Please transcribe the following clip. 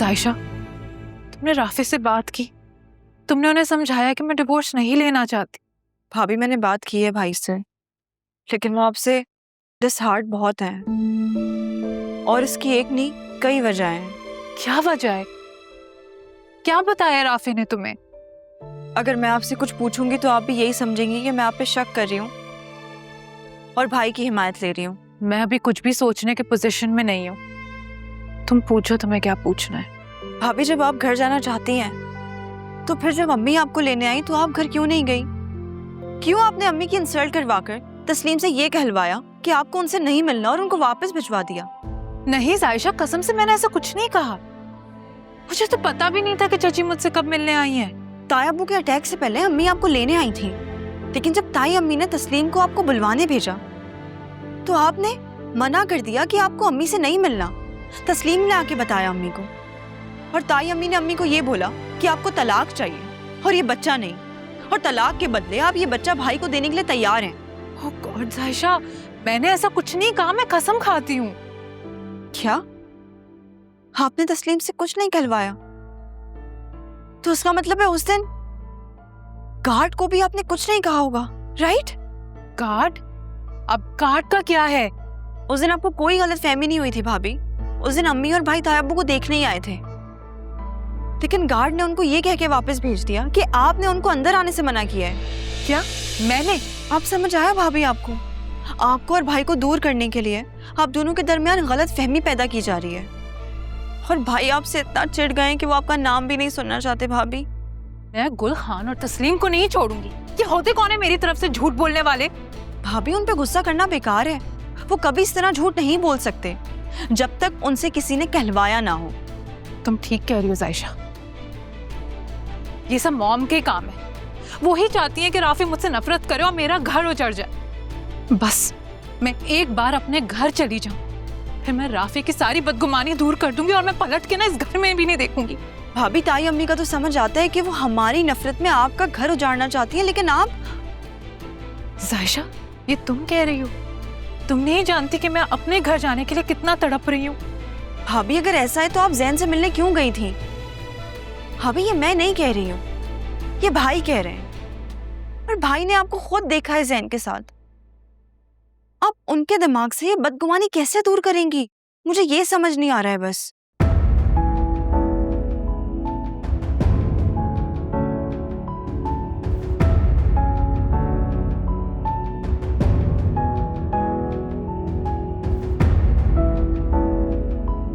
जायशा, तुमने राफी से बात की? तुमने उन्हें समझाया कि मैं डिवोर्स नहीं लेना चाहती? भाभी मैंने बात की है भाई से, लेकिन वो आपसे डिसहार्ट बहुत है और इसकी एक नहीं कई वजह हैं। क्या वजह है? क्या बताया राफी ने तुम्हें? अगर मैं आपसे कुछ पूछूंगी तो आप भी यही समझेंगी कि मैं आप पे शक कर रही हूँ और भाई की हिमायत ले रही हूँ। मैं अभी कुछ भी सोचने के पोजीशन में नहीं हूँ। तुम पूछो, तुम्हें क्या पूछना है? भाभी जब आप घर जाना चाहती हैं तो फिर जब अम्मी आपको लेने आई तो आप घर क्यों नहीं गई? क्यों आपने अम्मी की इंसल्ट करवाकर तस्लीम से ये कहलवाया कि आपको उनसे नहीं मिलना और उनको वापस भिजवा दिया? नहीं जायशा, कसम से मैंने ऐसा कुछ नहीं कहा। मुझे तो पता भी नहीं था कि चाची मुझसे कब मिलने आई हैं। ताई अब्बू के अटैक से पहले अम्मी आपको लेने आई थी, लेकिन जब ताई अम्मी ने तस्लीम को आपको बुलवाने भेजा तो आपने मना कर दिया कि आपको अम्मी से नहीं मिलना। तस्लीम ने आके बताया अम्मी को और ताई अम्मी ने अम्मी को ये बोला कि आपको तलाक चाहिए और ये बच्चा नहीं, और तलाक के बदले आप ये बच्चा भाई को देने के लिए तैयार हैं। ओह गॉड जायशा, मैंने ऐसा कुछ नहीं कहा, मैं कसम खाती हूँ। क्या आपने तस्लीम से कुछ नहीं कहलवाया? तो उसका मतलब है उस दिन गार्ड को भी आपने कुछ नहीं कहा होगा, राइट? गार्ड? अब गार्ड का क्या है? उस दिन आपको कोई गलतफहमी नहीं हुई थी भाभी। उस दिन अम्मी और भाई ताई अब्बू को देखने ही आए थे, लेकिन गार्ड ने उनको ये कह के वापस भेज दिया कि आपने उनको अंदर आने से मना किया है। क्या मैंने? आप समझ आया भाभी? आपको और भाई को दूर करने के लिए आप दोनों के दरमियान गलत फहमी पैदा की जा रही है और भाई आपसे इतना चिढ़ गए कि वो आपका नाम भी नहीं सुनना चाहते। भाभी मैं गुल खान और तस्लीम को नहीं छोड़ूंगी। ये होते कौन है मेरी तरफ से झूठ बोलने वाले? भाभी उन पे गुस्सा करना बेकार है। वो कभी इस तरह झूठ नहीं बोल सकते जब तक उनसे किसी ने कहलवाया ना हो। तुम ठीक कह रही हो जायशा, ये सब मॉम के काम है। वो ही चाहती है कि राफी मुझसे नफरत करे और मेरा घर उजड़ जाए। बस मैं एक बार अपने घर चली जाऊं, फिर मैं राफी की सारी बदगुमानी दूर कर दूंगी और मैं पलट के ना इस घर में भी नहीं देखूंगी। भाभी ताई अम्मी का तो समझ आता है कि वो हमारी नफरत में आपका घर उजाड़ना चाहती है, लेकिन आप। जायशा, ये तुम कह रही हो? तुम नहीं जानती कि मैं अपने घर जाने के लिए कितना तड़प रही हूँ। भाभी अगर ऐसा है तो आप जैन से मिलने क्यों गई थी? भाभी ये मैं नहीं कह रही हूँ, ये भाई कह रहे हैं, और भाई ने आपको खुद देखा है जैन के साथ। आप उनके दिमाग से ये बदगुमानी कैसे दूर करेंगी? मुझे ये समझ नहीं आ रहा है बस।